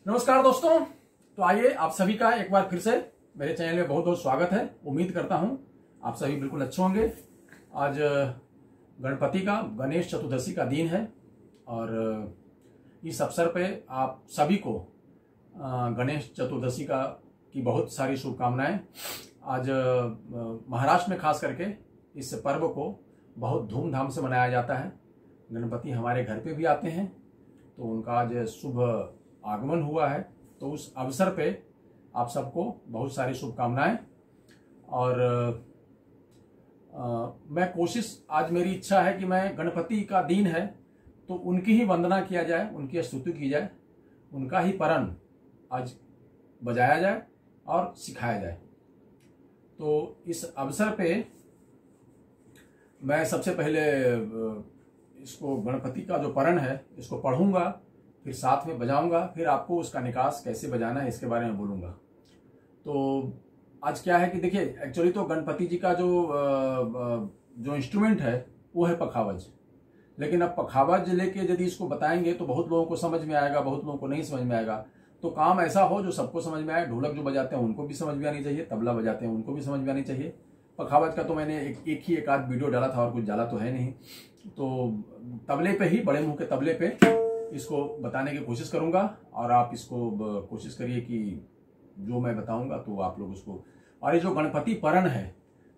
नमस्कार दोस्तों। तो आइए आप सभी का एक बार फिर से मेरे चैनल में बहुत बहुत स्वागत है। उम्मीद करता हूं आप सभी बिल्कुल अच्छे होंगे। आज गणपति का गणेश चतुर्दशी का दिन है और इस अवसर पे आप सभी को गणेश चतुर्दशी की बहुत सारी शुभकामनाएं। आज महाराष्ट्र में खास करके इस पर्व को बहुत धूमधाम से मनाया जाता है। गणपति हमारे घर पे भी आते हैं, तो उनका आज शुभ आगमन हुआ है। तो उस अवसर पे आप सबको बहुत सारी शुभकामनाएं। और आज मेरी इच्छा है कि मैं गणपति का दिन है तो उनकी ही वंदना किया जाए, उनकी स्तुति की जाए, उनका ही परन आज बजाया जाए और सिखाया जाए। तो इस अवसर पे मैं सबसे पहले इसको गणपति का जो परन है इसको पढ़ूंगा, फिर साथ में बजाऊंगा, फिर आपको उसका निकास कैसे बजाना है इसके बारे में बोलूंगा। तो आज क्या है कि देखिए, एक्चुअली तो गणपति जी का जो इंस्ट्रूमेंट है वो है पखावज। लेकिन अब पखावज लेके यदि इसको बताएंगे तो बहुत लोगों को समझ में आएगा, बहुत लोगों को नहीं समझ में आएगा। तो काम ऐसा हो जो सबको समझ में आए। ढोलक जो बजाते हैं उनको भी समझ में आनी चाहिए, तबला बजाते हैं उनको भी समझ में आनी चाहिए। पखावज का तो मैंने एक आध वीडियो डाला था और कुछ डाला तो है नहीं। तो तबले पे ही, बड़े मुंह के तबले पे इसको बताने की कोशिश करूंगा और आप इसको कोशिश करिए कि जो मैं बताऊंगा तो आप लोग उसको। और ये जो गणपति परन है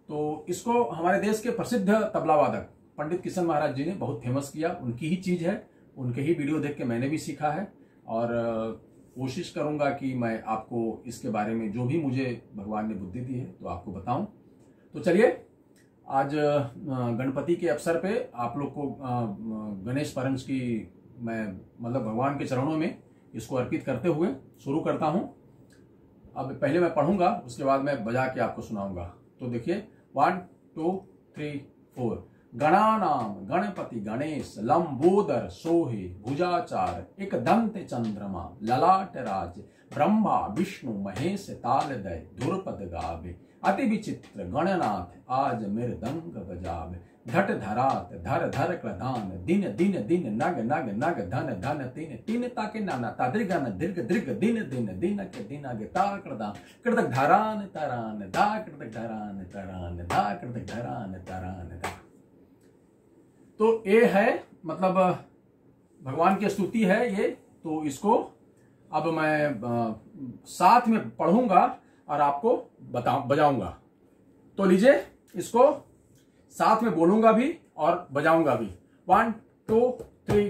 तो इसको हमारे देश के प्रसिद्ध तबला वादक पंडित किशन महाराज जी ने बहुत फेमस किया। उनकी ही चीज है, उनके ही वीडियो देख के मैंने भी सीखा है और कोशिश करूंगा कि मैं आपको इसके बारे में जो भी मुझे भगवान ने बुद्धि दी है तो आपको बताऊं। तो चलिए, आज गणपति के अवसर पे आप लोग को गणेश परन की मैं मतलब भगवान के चरणों में इसको अर्पित करते हुए शुरू करता हूं। अब पहले मैं पढ़ूंगा, उसके बाद मैं बजा के आपको सुनाऊंगा। तो देखिए, 1 2 3 4। गणानाम गणपति गणेश लंबोदर सोहे भुजाचार एक दंत चंद्रमा ललाट राज ब्रह्मा विष्णु महेश तालदय धुरपद गावे अति विचित्र गणनाथ आज मृदंग बजावे घट धरात धर धर प्रधान दिन दिन दिन नग नग नग धन धन तीन तीन ताके नाना तादृगन दीर्घ दीर्घ दिन दिन दिन के दिन आगे ता कृदान कृतक धरान तरान धा कृतक धरान तरान धा कृतक धरान तरान धा। तो ये है मतलब भगवान की स्तुति है ये। तो इसको अब मैं साथ में पढ़ूंगा और आपको बजाऊंगा। तो लीजिए, इसको साथ में बोलूंगा भी और बजाऊंगा भी। 1 2 3।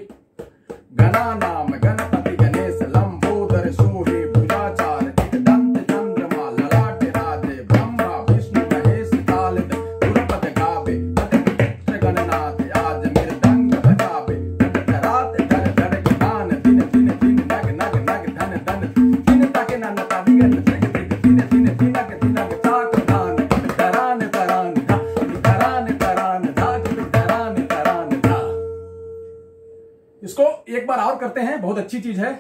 गणानाम गणपति गणेश लंबोदर सोहे भुजाचार एक दंत चंद्रमा ललाट राजे ब्रह्मा विष्णु महेश तालद धुरपद गावे अति विचित्र गणनाथ आज मृदंग बजावे घट धरात धर धर गान दिन दिन दिन नग नग नग धन धन दिन ताके नाना तादिगन दृग दृग दिन दिन दिन नग दिन नग ताक दान धरान तरान धरान तरान धाक धरान तरान धा। इसको एक बार और करते हैं, बहुत अच्छी चीज है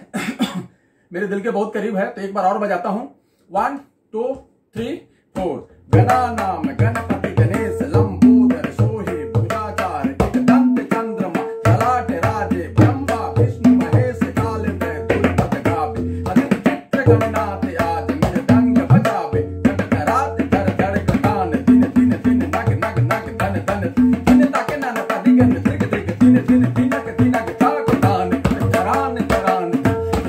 मेरे दिल के बहुत करीब है। तो एक बार और बजाता हूं। 1 2 3 4। गणानाम गणपति गणेश लंबोदर सोहे भुजाचार एक दंत चंद्रमा ललाट राजे ब्रह्मा विष्णु महेश तालदय धुरपद गावे अति विचित्र गणनाथ आज मृदंग बजावे घट धरात धर धर गान दिन दिन दिन नग नग नग धन धन दिन ताके नाना तादिगन दृग दृग दिन दिन दिनक दिनक ताक दान धरान तरान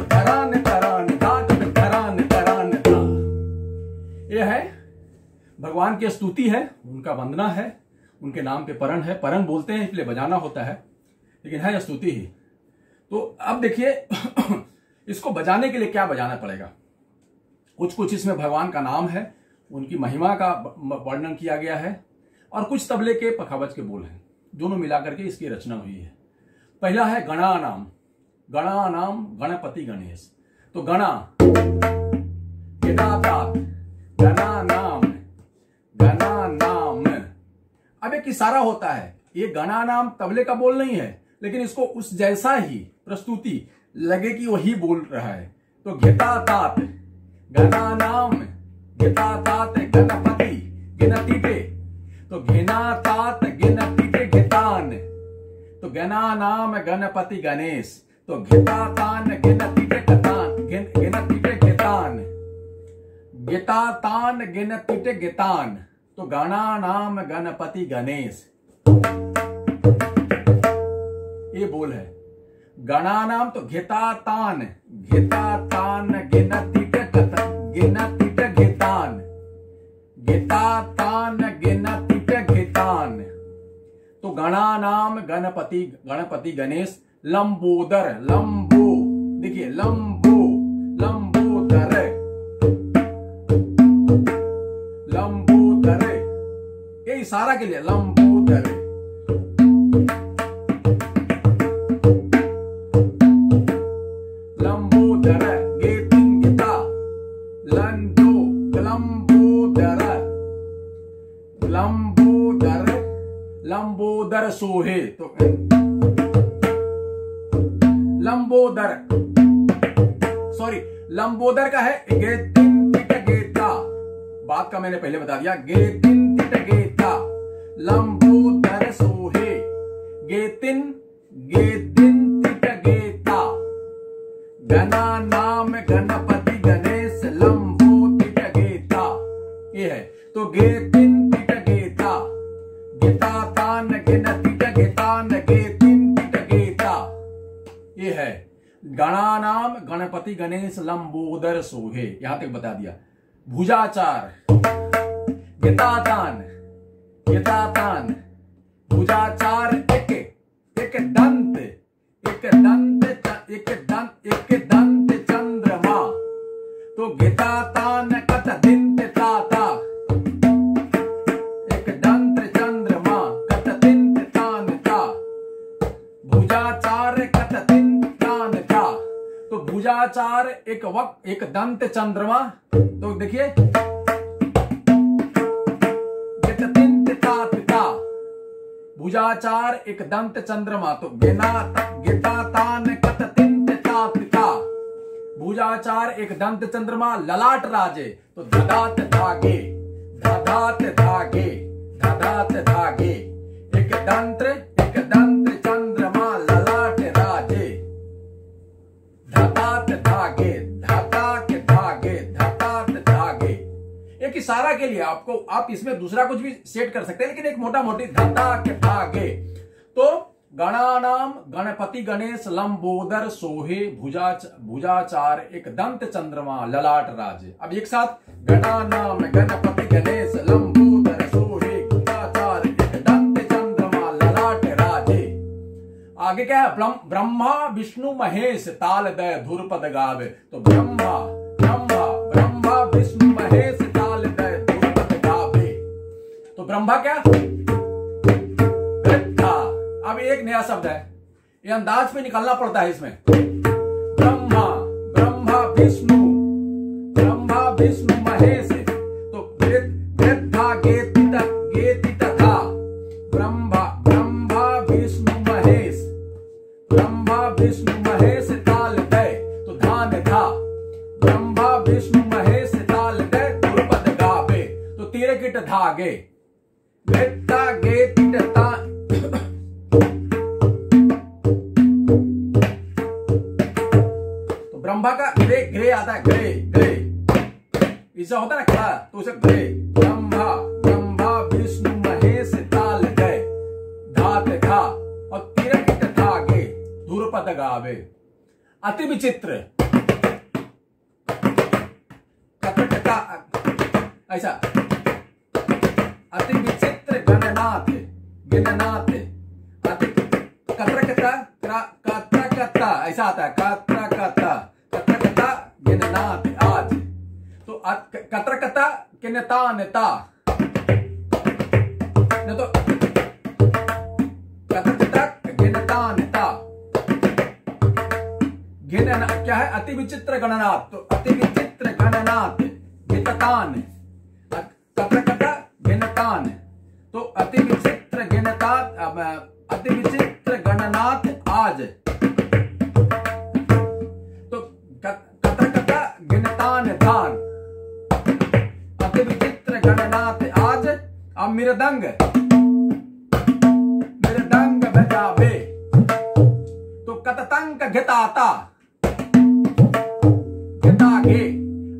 धरान तरान धाक धरान तरान धा। ये है भगवान की स्तुति है, उनका वंदना है, उनके नाम पे परन है। परन बोलते हैं इसलिए बजाना होता है, लेकिन है स्तुति ही। तो अब देखिए इसको बजाने के लिए क्या बजाना पड़ेगा। कुछ कुछ इसमें भगवान का नाम है, उनकी महिमा का वर्णन किया गया है और कुछ तबले के पखावज के बोल हैं, दोनों मिलाकर के इसकी रचना हुई है। पहला है गणानाम। गणानाम गणपति गणेश। तो गणा गणा नाम गणा नाम। अब एक इशारा होता है, ये गणा नाम तबले का बोल नहीं है, लेकिन इसको उस जैसा ही प्रस्तुति लगे कि वही बोल रहा है। तो घेता तात गणा नाम घेता तात गणपति गिनती पे। तो घेना तात गिनती पे घेतान। तो गणा नाम गणपति गणेश। तो घेता तान गिनती पे कतान तान गिनतिट गितान। तो गणानाम गणपति गणेश, ये बोल है। गणानाम तो घिता तान गिनतिट गिनतिट घितान, घिता तान गिनतिट घितान। तो गणानाम गणपति गणेश लंबोदर, लंबो देखिए लंबोदर ये इशारा के लिए लंबोदर। लंबोदर गेतिन गिता लंबोदर सोहे। तो लंबोदर का है गेतिन तिट गेता, बात का मैंने पहले बता दिया। गेतिन तिट गेता लंबोदर सोहे, गेतिन तिट गेता। गणा नाम गणपति गणेश लंबो तिट गेता, ये है। तो गेतिन तिट गेता, गिता तान गिनतिट गितान गेतिन तिट गेता, ये है। गणानाम गणपति गणेश लंबोदर सोहे, यहां तक बता दिया। भुजाचार गितातान भुजाचार एक दंत चंद्रमा। तो गितातान कत दिंत ताता, एक दंत चंद्रमा कत दिंत तान ता। भुजाचार कत दिंत तान था। तो भुजाचार एक दंत चंद्रमा। तो देखिए भुजाचार एक दंत चंद्रमा। तो गितातान कत तिंत ता। भुजाचार एक दंत चंद्रमा ललाट राजे। तो धदात धागे एक दंत चंद्रमा ललाट राजे। धतात धागे एक इशारा के लिए आपको, आप इसमें दूसरा कुछ भी सेट कर सकते हैं, लेकिन एक मोटा मोटी धता के धागे। तो गणानाम गणपति गणेश लंबोदर सोहे भुजाचार एक दंत चंद्रमा ललाट राजे। अब एक साथ गणानाम गणपति गणेश लंबोदर सोहे भुजाचार एक दंत चंद्रमा ललाट राजे। आगे क्या है? ब्रह्मा विष्णु महेश ताल दय धुरपद गावे। तो ब्रह्मा विष्णु महेश ताल दय धुरपद गावे। तो ब्रह्मा क्या? वृद्धा। अब एक नया शब्द है, ये अंदाज पे निकलना पड़ता है इसमें। ब्रह्मा विष्णु महेश। तो वृद्धा गेतित था। ब्रह्मा विष्णु महेश ताल दय। तो धान था। ब्रह्मा विष्णु महेश ताल दय धुरपद गावे। तो तीरे किट धागे वृद्धा गेतित था। तो ब्रह्मा का ग्रे आता है, ग्रे इससे होता है ना खड़ा, तो उसे ग्रे। ब्रह्मा विष्णु महेश ताल दय धात था। और तीरे किट धागे धुरपद गावे। अति विचित्र ऐसा। अति विचित्र गणनाथ अति कत्रकता ऐसा आता है। कत्रकता गिननाथ आज। तो कत्रकता किनता नेता न। तो कत्रकता गिनता नेता। गिनना क्या है? अति विचित्र गणनाथ। तो अति विचित्र गणनाथ गिनतान कत्रकता गिनतान। तो अति विचित्र गणनाथ आज। तो कत्रकता गिनतान धान। अति विचित्र गणनाथ आज। अब मृदंग बजावे। तो कततंक घिताता घितागे।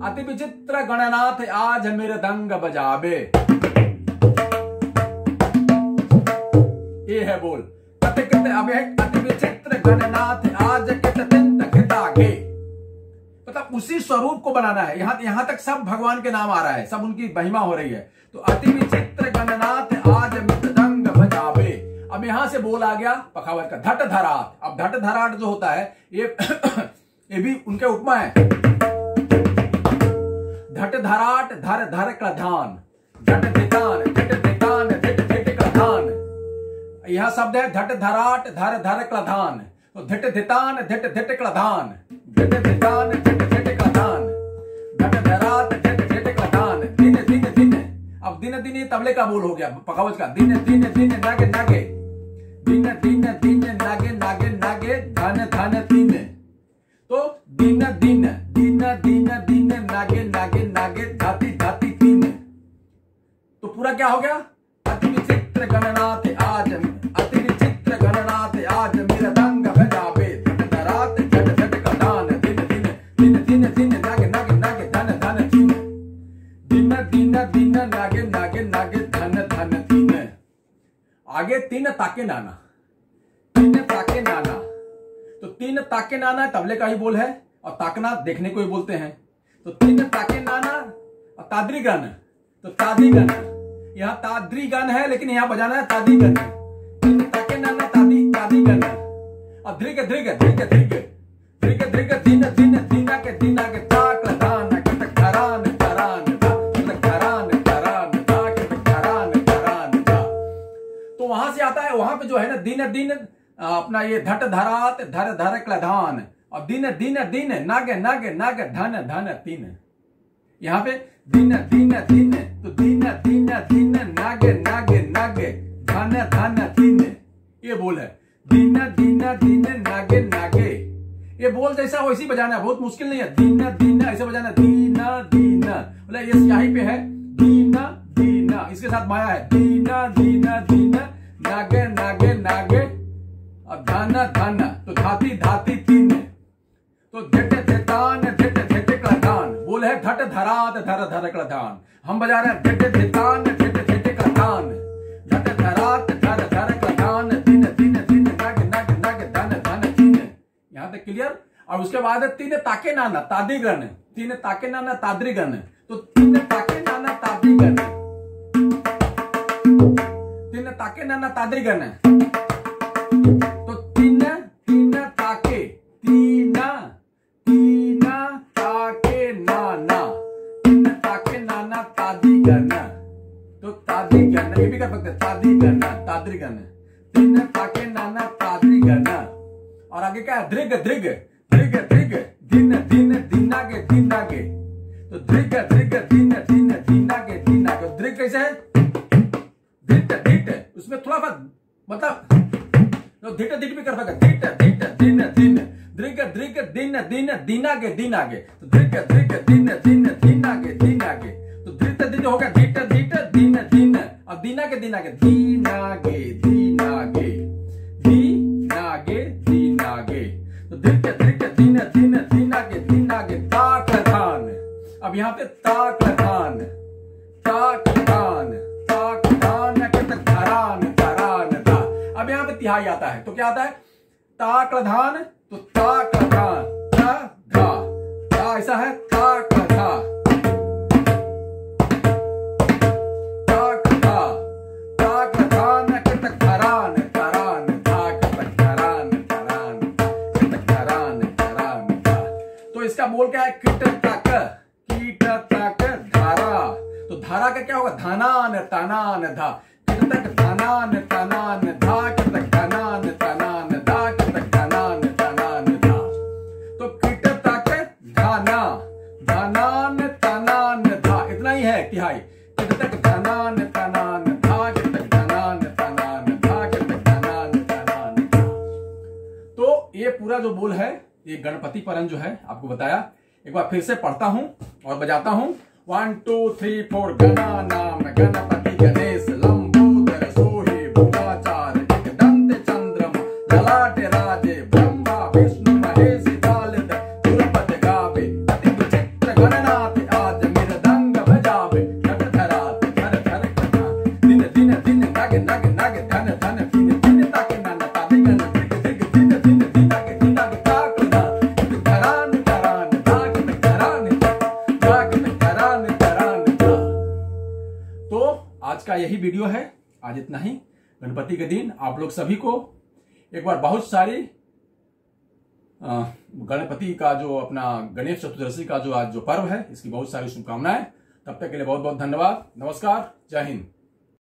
अति अति विचित्र गणनाथ आज मृदंग बजावे। ये है बोल। अति विचित्र गणनाथ आज खितागे। मतलब उसी स्वरूप को बनाना है। यहां तक सब भगवान के नाम आ रहा है, सब उनकी महिमा हो रही है। तो अति विचित्र गणनाथ आज मृदंग बजावे। अब यहां से बोल आ गया पखावज का धट धराट। अब धट धराट जो होता है ये भी उनके उपमा है। धट धराट धर धर क्लधान, धट धितान धिट धितान धिट धिट क्लधान। यह शब्द है धट धराट धर धर क्लधान। तो धिट धितान धिट धिट क्लधान, धिट धितान धिट धिट क्लधान, धट धराट धिट धिट क्लधान। दिन दिन दिन। अब दिन दिन ये तबले का बोल हो गया पखावज का। दिन दिन दिन नागे नागे, दिन दिन दिन नागे नागे नागे, धन धन तीन। तो दिन दिन दिन दिन दिन नागे नागे नागे, धाती धाती तीन। तो पूरा क्या हो गया? अति विचित्र गणनाथ आज, अति विचित्र गणनाथ आज मृदंग बजावे। धट धरात झट झट क्लधान, दिन दिन दिन दिन दिन नागे नागे नागे, धन धन तीन। दिन दिन दिन नागे नागे नागे, धन धन तीन। आगे तीन ताके नाना, तीन ताके नाना। तो तीन ताके नाना तबले का ही बोल है, और ताकना देखने को ही बोलते हैं। तो तीन ताके नाना और ताद्री गण। तो तादी गण, यहाँ ताद्री गण है लेकिन यहाँ बजाना है तादी गण। तीन ताके नाना तादी तादी गण। और धृग धृग धृग धृग धृग धृग, दिन दिन दीना के दीना के, ताक लधान कटक धरान धरान धा, कटक धरान धरान धा, कटक धरान धरान धा। तो वहां से आता है, वहां पे जो है ना दिन दिन अपना ये धट धरात धर धर क्लधान, और दिन दिन दिन नागे नागे नागे, धन धन तीन। यहाँ पे दिन दिन दिन। तो दिन दिन दिन नागे नागे नागे, धन धन तीन। ये बोल है दिन दिन दिन नागे नागे। ये बोल जैसा वैसी बजाना है, बहुत मुश्किल नहीं है। दिन दिन ऐसे बजाना, दीन दीन। बोले ये यहीं पे है दीन दीन, इसके साथ माया है। दीन दीन दीन नागे नागे नागे, और धन धन। तो धाती धाती तीन। तो झट झटान झट झट क्लधान। बोल है धट धरात धर धर क्लधान। हम बजा रहे हैं झट झटान झट झट क्लधान, धट धरात धर धर क्लधान, दिन दिन दिन नागे नागे नागे, धन धन तीन। यहां तक क्लियर। और उसके बाद तीन ताके नाना तादी गण। तीन ताके नाना ताद्री गण। तो तीन ताके नाना तादी गण, तीन ताके नाना ताद्री गण। तो तीन तीन ताके, तीन तीन ताके नाना, तीन ताके नाना तादी गण। तो तादी गण ये भी कर सकते, तादी गण ताद्री गण। तीन ताके नाना ताद्री गण। और आगे क्या है? धृग धृग धृग धृग, दिन दिन दीनागे दीनागे। तो धृग धृग दिन दिन दीनागे दीनागे। धृग कैसे है? धिट धिट। उसमें थोड़ा सा मतलब तो धिट धिट भी कर सकते, धिट धिट दिन दिन, धृग धृग दिन दिन दीनागे दीनागे। तो धृग धृग दिन दिन दीनागे दीनागे। तो धृत दिन हो गया धिट धिट दिन दिन, और दीनागे दीनागे, दीनागे दीनागे दीनागे दीनागे। तो धृग धृग दिन दिन दीनागे दीनागे, ताक लधान। अब यहाँ पे ताक लधान ताक लधान ताक लधान कटक धरान धरान धा। अब यहाँ पे तिहाई आता है। तो क्या आता है? ताक लधान। तो ताक लधान धा धा धा, ऐसा है ताक धा ताक धा ताक लधान कटक धरान धरान धा, कटक धरान धरान कटक धरान धरान धा। तो इसका बोल क्या है? कीट तक धारा। तो धारा का क्या होगा? धनान तनान धा, कीट तक धनान तनान धा, कटक धनान तनान धा, कटक धनान तनान धा। तो कीट तक धना धनान तनान धा, इतना ही है तिहाई। कीट तक धनान तनान धा, कटक धनान तनान धा, कटक धनान तनान धा। तो ये पूरा जो बोल है, ये गणपति परन जो है आपको बताया। एक बार फिर से पढ़ता हूं और बजाता हूं। 1 2 3 4 गणा नाम गणपति गणेश, लंबोदर सोहे भुजाचार, एकदंत चंद्रमा ललाट राजे, ब्रह्मा विष्णु महेश तालिद सुरपद गावे। अति विचित्र गणनाथ आज का यही वीडियो है। आज इतना ही। गणपति के दिन आप लोग सभी को एक बार बहुत सारी गणपति का जो अपना गणेश चतुर्दशी का जो आज जो पर्व है, इसकी बहुत सारी शुभकामनाएं। तब तक के लिए बहुत बहुत धन्यवाद। नमस्कार। जय हिंद।